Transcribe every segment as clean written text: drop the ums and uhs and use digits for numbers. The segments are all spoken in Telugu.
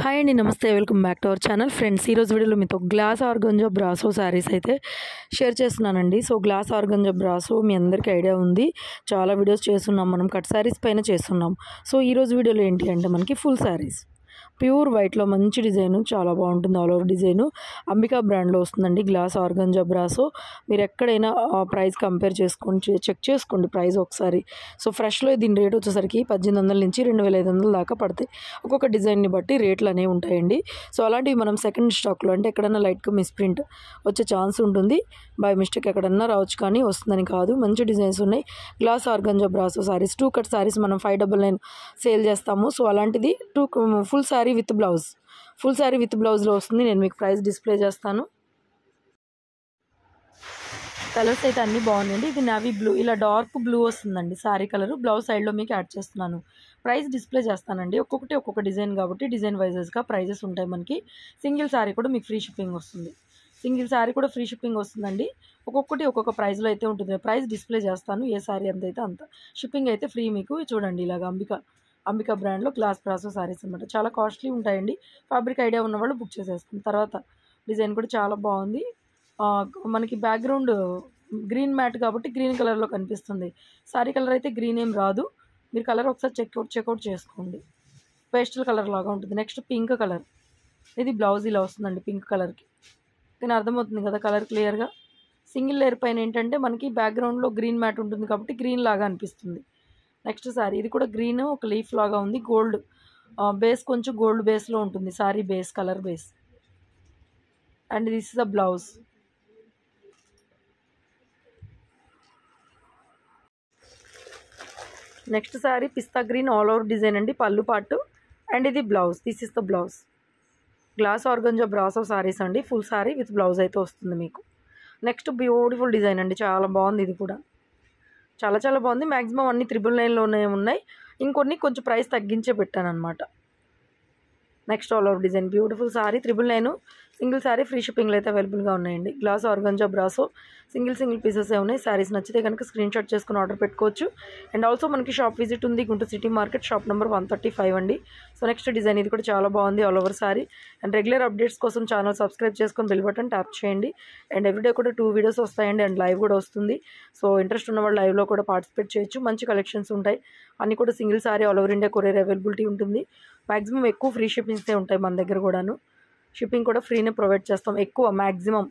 హాయ్ అండి, నమస్తే. Welcome back to our channel. Friends, ఈరోజు వీడియోలో మీతో గ్లాస్ ఆర్గంజా బ్రాసో శారీస్ అయితే షేర్ చేస్తున్నానండి. సో గ్లాస్ ఆర్గంజా బ్రాసో మీ అందరికీ ఐడియా ఉంది, చాలా వీడియోస్ చేస్తున్నాం, మనం కట్ శారీస్ పైన చేస్తున్నాం. సో ఈరోజు వీడియోలో ఏంటి అంటే మనకి ఫుల్ శారీస్ ప్యూర్ వైట్లో మంచి డిజైను, చాలా బాగుంటుంది. ఆల్ ఓవర్ డిజైను అంబికా బ్రాండ్లో వస్తుందండి గ్లాస్ ఆర్గంజా బ్రాసో. మీరు ఎక్కడైనా ప్రైస్ కంపేర్ చేసుకోండి, చెక్ చేసుకోండి ప్రైస్ ఒకసారి. సో ఫ్రెష్లో దీని రేట్ వచ్చేసరికి 1800 నుంచి 2500 దాకా పడతాయి. ఒక్కొక్క డిజైన్ని బట్టి రేట్లు అనేవి ఉంటాయండి. సో అలాంటివి మనం సెకండ్ స్టాక్లో అంటే ఎక్కడన్నా లైట్గా మిస్ప్రింట్ వచ్చే ఛాన్స్ ఉంటుంది, బై మిస్టేక్ ఎక్కడన్నా రావచ్చు, కానీ వస్తుందని కాదు. మంచి డిజైన్స్ ఉన్నాయి. Glass organza brasso saris, 2 cut saris మనం 599 సేల్ చేస్తాము. సో అలాంటిది full sari with blouse, full sari with బ్లౌజ్లో వస్తుంది. నేను మీకు ప్రైస్ డిస్ప్లే చేస్తాను. కలర్స్ అయితే అన్నీ బాగున్నాయండి. ఇది నావీ బ్లూ, ఇలా డార్క్ బ్లూ వస్తుందండి శారీ కలర్. బ్లౌజ్ సైడ్లో మీకు యాడ్ చేస్తున్నాను. ప్రైస్ డిస్ప్లే చేస్తానండి. ఒక్కొక్క డిజైన్ కాబట్టి డిజైన్ వైజెస్గా ప్రైజెస్ ఉంటాయి మనకి. సింగిల్ శారీ కూడా మీకు ఫ్రీ షిప్పింగ్ వస్తుంది. సింగిల్ శారీ కూడా ఫ్రీ షిప్పింగ్ వస్తుందండి. ఒక్కొక్కటి ఒక్కొక్క ప్రైస్లో అయితే ఉంటుంది. ప్రైస్ డిస్ప్లే చేస్తాను. ఏ శారీ అంత అయితే అంత, షిప్పింగ్ అయితే ఫ్రీ మీకు. చూడండి, ఇలాగ అంబికా బ్రాండ్లో గ్లాస్ బ్రాసో శారీస్ అనమాట. చాలా కాస్ట్లీ ఉంటాయండి. ఫ్యాబ్రిక్ ఐడియా ఉన్న వాళ్ళు బుక్ చేసేసుకున్న తర్వాత డిజైన్ కూడా చాలా బాగుంది. మనకి బ్యాక్గ్రౌండ్ గ్రీన్ మ్యాట్ కాబట్టి గ్రీన్ కలర్లో కనిపిస్తుంది. శారీ కలర్ అయితే గ్రీన్ ఏం రాదు. మీరు కలర్ ఒకసారి చెక్అవుట్ చేసుకోండి. పేస్టల్ కలర్ లాగా ఉంటుంది. నెక్స్ట్ పింక్ కలర్, ఇది బ్లౌజ్ ఇలా వస్తుందండి పింక్ కలర్కి. దీని అర్థమవుతుంది కదా కలర్ క్లియర్గా. సింగిల్ లేయర్ పైన ఏంటంటే మనకి బ్యాక్గ్రౌండ్లో గ్రీన్ మ్యాట్ ఉంటుంది కాబట్టి గ్రీన్ లాగా అనిపిస్తుంది. నెక్స్ట్ శారీ, ఇది కూడా గ్రీన్, ఒక లీఫ్ లాగా ఉంది. గోల్డ్ బేస్, కొంచెం గోల్డ్ బేస్లో ఉంటుంది sari base, colour base. And this is the blouse. Next sari pista green all over design అండి, పళ్ళు పాటు. అండ్ ఇది blouse, this is the blouse. Glass organza brasso saris అండి, ఫుల్ శారీ విత్ బ్లౌజ్ అయితే వస్తుంది మీకు. నెక్స్ట్ బ్యూటిఫుల్ డిజైన్ అండి, చాలా బాగుంది. ఇది కూడా చాలా బాగుంది. మ్యాక్సిమం అన్ని 999లోనే ఉన్నాయి. ఇంకొన్ని కొంచెం ప్రైస్ తగ్గించే పెట్టాను అనమాట. Next all over design beautiful sari, 999. Single sari free షిప్పింగ్లో అయితే అవైలబుల్గా ఉన్నాయండి. గ్లాస్ ఆర్గంజా బ్రాసో సింగిల్ పీసెసే ఉన్నాయి. శారీస్ నచ్చితే కనుక స్క్రీన్ షాట్ చేసుకుని ఆర్డర్ పెట్టుకోవచ్చు. అండ్ ఆల్సో మనకి షాప్ విజిట్ ఉంది, Guntur city market, shop number 135 అండి. సో నెక్స్ట్ డిజైన్, ఇది కూడా చాలా బాగుంది, all over sari. And regular updates కోసం ఛానల్ సబ్స్క్రైబ్ చేసుకొని బెల్ బటన్ ట్యాప్ చేయండి. అండ్ ఎవ్రీడే కూడా 2 వీడియోస్ వస్తాయండి. అండ్ లైవ్ కూడా వస్తుంది. సో ఇంట్రెస్ట్ ఉన్న వాళ్ళు లైవ్లో కూడా పార్టిసిపేట్ చేయొచ్చు. మంచి కలెక్షన్స్ ఉంటాయి. అన్నీ కూడా single sari, all over India courier availability ఉంటుంది. మ్యాక్సిమం ఎక్కువ ఫ్రీ షిప్పింగ్సే ఉంటాయి మన దగ్గర కూడాను. షిప్పింగ్ కూడా ఫ్రీనే ప్రొవైడ్ చేస్తాం ఎక్కువ మ్యాక్సిమం.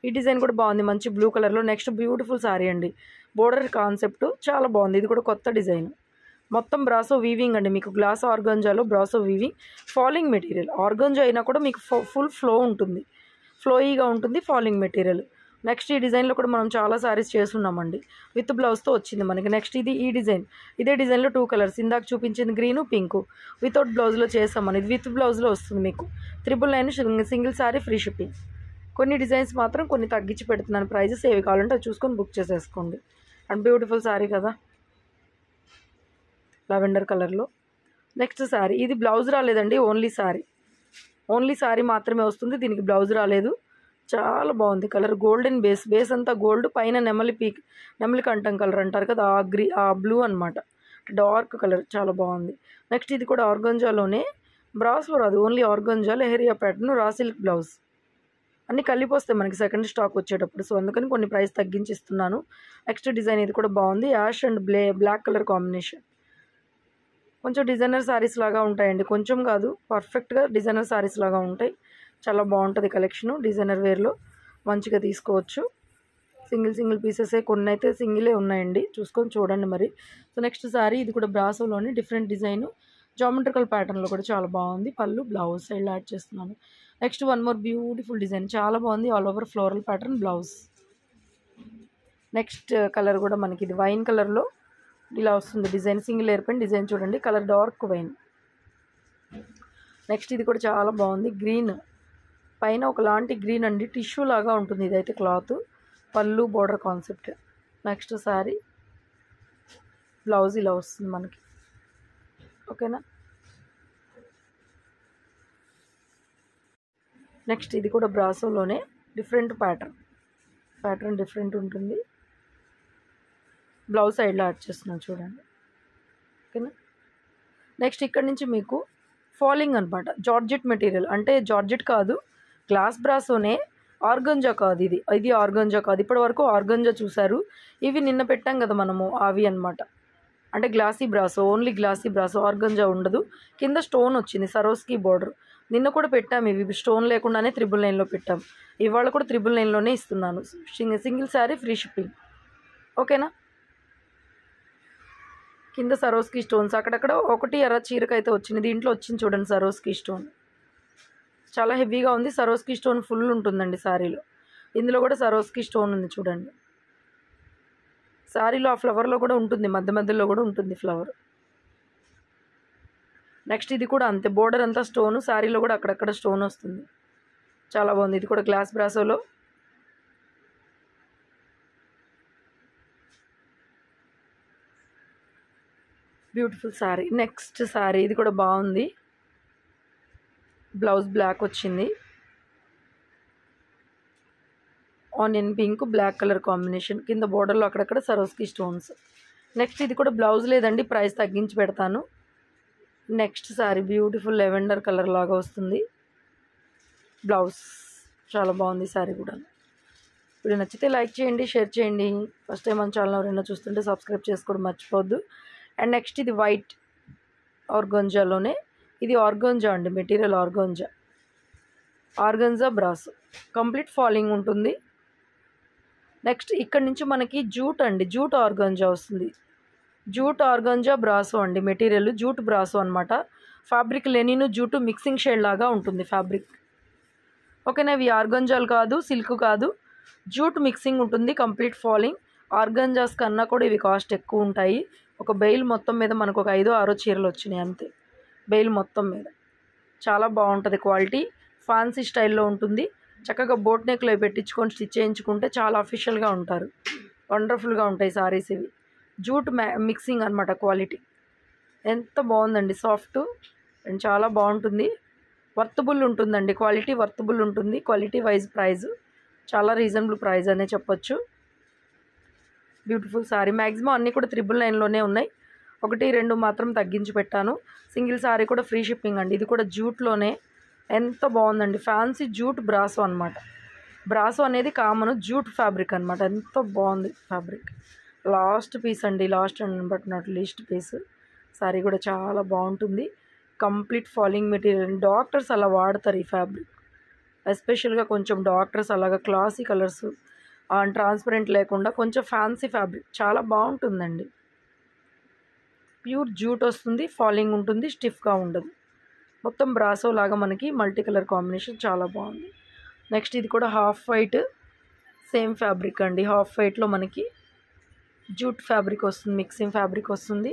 ఈ డిజైన్ కూడా బాగుంది, మంచి బ్లూ కలర్లో. నెక్స్ట్ బ్యూటిఫుల్ శారీ అండి, బోర్డర్ కాన్సెప్ట్ చాలా బాగుంది. ఇది కూడా కొత్త డిజైన్, మొత్తం బ్రాసో వీవింగ్ అండి. మీకు గ్లాస్ ఆర్గంజాలో brasso weaving, falling material. Organza అయినా కూడా మీకు ఫుల్ ఫ్లో ఉంటుంది, ఫ్లోయీగా ఉంటుంది, ఫాలింగ్ మెటీరియల్. నెక్స్ట్ ఈ డిజైన్లో కూడా మనం చాలా శారీస్ చేస్తున్నామండి, విత్ బ్లౌజ్తో వచ్చింది మనకి. నెక్స్ట్ ఈ డిజైన్, ఇదే డిజైన్లో 2 కలర్స్, ఇందాక చూపించింది గ్రీను పింకు, వితౌట్ బ్లౌజ్లో చేస్తామని. ఇది విత్ బ్లౌజ్లో వస్తుంది మీకు. 999 సింగిల్ శారీ ఫ్రీ షిప్పింగ్. కొన్ని డిజైన్స్ మాత్రం కొన్ని తగ్గించి పెడుతున్నాను, ప్రైజెస్ ఏవి కావాలంటే అది చూసుకొని బుక్ చేసేసుకోండి. అండ్ బ్యూటిఫుల్ శారీ కదా, లావెండర్ కలర్లో. నెక్స్ట్ శారీ, ఇది బ్లౌజ్ రాలేదండి, ఓన్లీ శారీ మాత్రమే వస్తుంది, దీనికి బ్లౌజ్ రాలేదు. చాలా బాగుంది కలర్, గోల్డెన్ బేస్ అంతా గోల్డ్, పైన నెమలి కంఠం కలర్ అంటారు కదా, ఆ బ్లూ అనమాట, డార్క్ కలర్, చాలా బాగుంది. నెక్స్ట్ ఇది కూడా ఆర్గంజాలోనే, బ్రాస్లో రాదు, only organza, leheriya pattern, raw silk blouse. అన్నీ కలిపి వస్తాయి మనకి సెకండ్ స్టాక్ వచ్చేటప్పుడు. సో అందుకని కొన్ని ప్రైస్ తగ్గించి ఇస్తున్నాను. నెక్స్ట్ డిజైన్, ఇది కూడా బాగుంది, ash and black colour combination. కొంచెం డిజైనర్ శారీస్ లాగా ఉంటాయండి, కొంచెం కాదు, పర్ఫెక్ట్గా డిజైనర్ శారీస్ లాగా ఉంటాయి. చాలా బాగుంటుంది కలెక్షను, డిజైనర్ వేర్లో మంచిగా తీసుకోవచ్చు. సింగిల్ పీసెసే, కొన్ని అయితే సింగిలే ఉన్నాయండి, చూసుకొని చూడండి మరి. సో నెక్స్ట్ శారీ, ఇది కూడా బ్రాసోలోని డిఫరెంట్ డిజైను, జామెట్రికల్ ప్యాటర్న్లో కూడా చాలా బాగుంది. పళ్ళు బ్లౌజ్ సైడ్ యాడ్ చేస్తున్నాను. Next one more beautiful design, చాలా బాగుంది, all over floral pattern blouse. Next colour కూడా మనకి ఇది వైన్ కలర్లో ఇలా వస్తుంది డిజైన్, సింగిల్ లేయర్ పైన డిజైన్ చూడండి, కలర్ డార్క్ వైన్. నెక్స్ట్ ఇది కూడా చాలా బాగుంది, గ్రీన్ పైన ఒకలాంటి గ్రీన్ అండి, టిష్యూ లాగా ఉంటుంది ఇదైతే క్లాత్. పళ్ళు border concept. Next sari, blouse ఇలా వస్తుంది మనకి, ఓకేనా. నెక్స్ట్ ఇది కూడా బ్రాసోలోనే డిఫరెంట్ ప్యాటర్న్ డిఫరెంట్ ఉంటుంది. బ్లౌజ్ సైడ్లో యాడ్ చేస్తున్నాను చూడండి, ఓకేనా. నెక్స్ట్ ఇక్కడ నుంచి మీకు ఫాలింగ్ అనమాట. జార్జెట్ మెటీరియల్ అంటే జార్జెట్ కాదు, గ్లాస్ బ్రాసోనే, ఆర్గంజా కాదు. ఇది ఆర్గంజా కాదు. ఇప్పటి వరకు ఆర్గంజా చూసారు. ఇవి నిన్న పెట్టాం కదా మనము, అవి అనమాట. అంటే glossy brasso, only glossy brasso, organza ఉండదు. కింద స్టోన్ వచ్చింది, సరోస్కి బోర్డర్. నిన్న కూడా పెట్టాము, ఇవి స్టోన్ లేకుండానే 999లో పెట్టాం. ఇవాళ కూడా 999లోనే ఇస్తున్నాను. Single sari free shipping. ఓకేనా. కింద సరోస్కి స్టోన్స్ అక్కడక్కడ ఒకటి ఎర్ర చీరకైతే వచ్చింది. దీంట్లో వచ్చింది చూడండి సరోస్కి స్టోన్, చాలా హెవీగా ఉంది. సరోస్కి స్టోన్ ఫుల్ ఉంటుందండి శారీలో. ఇందులో కూడా సరోస్కి స్టోన్ ఉంది చూడండి. శారీలో ఆ ఫ్లవర్లో కూడా ఉంటుంది, మధ్య మధ్యలో కూడా ఉంటుంది ఫ్లవర్. నెక్స్ట్ ఇది కూడా అంతే, బోర్డర్ అంతా స్టోను, శారీలో కూడా అక్కడక్కడ స్టోన్ వస్తుంది. చాలా బాగుంది. ఇది కూడా గ్లాస్ బ్రాసోలో. బ్యూటిఫుల్ శారీ. నెక్స్ట్ శారీ ఇది కూడా బాగుంది. బ్లౌజ్ బ్లాక్ వచ్చింది, onion pink black colour combination. కింద బోర్డర్లో అక్కడక్కడ సరోస్కి స్టోన్స్. నెక్స్ట్ ఇది కూడా బ్లౌజ్ లేదండి, ప్రైస్ తగ్గించి పెడతాను. Next sari beautiful lavender colour లాగా వస్తుంది. బ్లౌజ్ చాలా బాగుంది శారీ కూడా. ఇప్పుడు నచ్చితే లైక్ చేయండి, షేర్ చేయండి. ఫస్ట్ టైం మన ఛానల్ ఎవరైనా చూస్తుంటే సబ్స్క్రైబ్ చేసుకోవడం మర్చిపోవద్దు. అండ్ నెక్స్ట్ ఇది వైట్ ఆర్గంజాలోనే, ఇది ఆర్గంజా అండి, material organza, organza brass, complete falling ఉంటుంది. నెక్స్ట్ ఇక్కడ నుంచి మనకి జూట్ అండి, జూట్ ఆర్గంజా వస్తుంది. జూట్ ఆర్గంజా బ్రాసో అండి, మెటీరియల్ జూట్ బ్రాసో అనమాట. Fabric Lenin jute mixing shade లాగా ఉంటుంది ఫ్యాబ్రిక్. ఓకేనా. ఇవి ఆర్గంజాలు కాదు, సిల్క్ కాదు, జూట్ మిక్సింగ్ ఉంటుంది. Complete falling. ఆర్గంజాస్ కన్నా కూడా ఇవి కాస్ట్ ఎక్కువ ఉంటాయి. ఒక బెయిల్ మొత్తం మీద మనకు ఒక 5-6 చీరలు వచ్చినాయి అంతే, బెయిల్ మొత్తం మీద. చాలా బాగుంటుంది క్వాలిటీ, ఫ్యాన్సీ స్టైల్లో ఉంటుంది. చక్కగా బోట్ నెక్లో పెట్టించుకొని స్టిచ్ చేయించుకుంటే చాలా అఫీషియల్గా ఉంటారు. వండర్ఫుల్గా ఉంటాయి సారీస్ ఇవి. జూట్ మిక్సింగ్ అనమాట క్వాలిటీ. ఎంత బాగుందండి, సాఫ్ట్ అండ్ చాలా బాగుంటుంది. వర్తబుల్ ఉంటుందండి, క్వాలిటీ వర్తబుల్ ఉంటుంది. క్వాలిటీ వైజ్ ప్రైస్ చాలా రీజనబుల్ ప్రైస్ అనే చెప్పొచ్చు. బ్యూటిఫుల్ శారీ. మ్యాక్సిమం అన్నీ కూడా 999లోనే ఉన్నాయి, 1-2 మాత్రం తగ్గించి పెట్టాను. సింగిల్ శారీ కూడా ఫ్రీ షిప్పింగ్ అండి. ఇది కూడా జూట్లోనే, ఎంత బాగుందండి. ఫ్యాన్సీ జూట్ బ్రాసో అనమాట. బ్రాసో అనేది కామన్, జూట్ ఫ్యాబ్రిక్ అనమాట. ఎంత బాగుంది ఫ్యాబ్రిక్. లాస్ట్ పీస్ అండి, last and but not least piece. Sari కూడా చాలా బాగుంటుంది. Complete falling material. డాక్టర్స్ అలా వాడతారు ఈ ఫ్యాబ్రిక్, ఎస్పెషల్గా కొంచెం డాక్టర్స్ అలాగా క్లాసీ కలర్స్, ట్రాన్స్పరెంట్ లేకుండా కొంచెం ఫ్యాన్సీ ఫ్యాబ్రిక్ చాలా బాగుంటుందండి. ప్యూర్ జూట్ వస్తుంది, ఫాలింగ్ ఉంటుంది, స్టిఫ్గా ఉండదు. మొత్తం బ్రాసో లాగా మనకి మల్టీ కలర్ కాంబినేషన్ చాలా బాగుంది. నెక్స్ట్ ఇది కూడా హాఫ్ వైట్ సేమ్ ఫ్యాబ్రిక్ అండి. హాఫ్ వైట్లో మనకి జూట్ ఫ్యాబ్రిక్ వస్తుంది, మిక్సింగ్ ఫ్యాబ్రిక్ వస్తుంది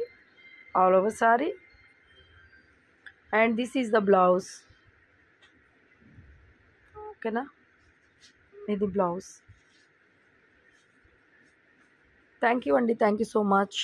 all over sari. And this is the blouse. ఓకేనా. ఇది బ్లౌజ్. థ్యాంక్ యూ అండి, థ్యాంక్ యూ సో మచ్.